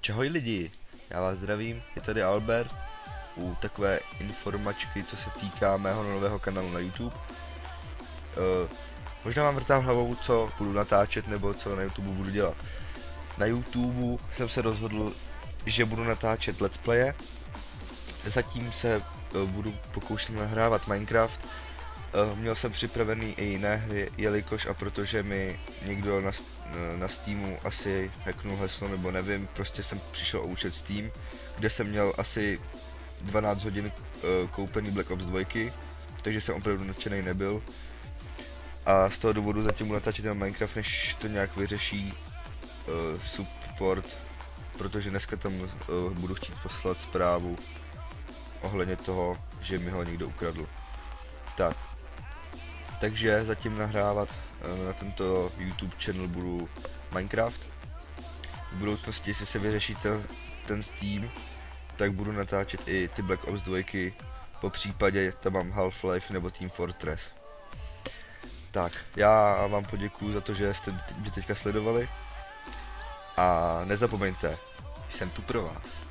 Čahoj lidi, já vás zdravím, je tady Albert u takové informačky, co se týká mého nového kanálu na YouTube. Možná vám vrtám hlavou, co budu natáčet nebo co na YouTube budu dělat. Na YouTube jsem se rozhodl, že budu natáčet let's playe. Zatím se budu pokoušet nahrávat Minecraft. Měl jsem připravený i jiné hry, jelikož a protože mi někdo na Steamu asi hacknul heslo, nebo nevím, prostě jsem přišel o účet Steam, kde jsem měl asi 12 hodin koupený Black Ops 2, takže jsem opravdu nadšený nebyl. A z toho důvodu zatím budu natáčet na Minecraft, než to nějak vyřeší support, protože dneska tam budu chtít poslat zprávu ohledně toho, že mi ho někdo ukradl. Takže zatím nahrávat na tento YouTube channel budu Minecraft. V budoucnosti, jestli se vyřeší ten Steam, tak budu natáčet i ty Black Ops 2, po případě tam mám Half-Life nebo Team Fortress. Tak, já vám poděkuju za to, že jste mě teďka sledovali a nezapomeňte, jsem tu pro vás.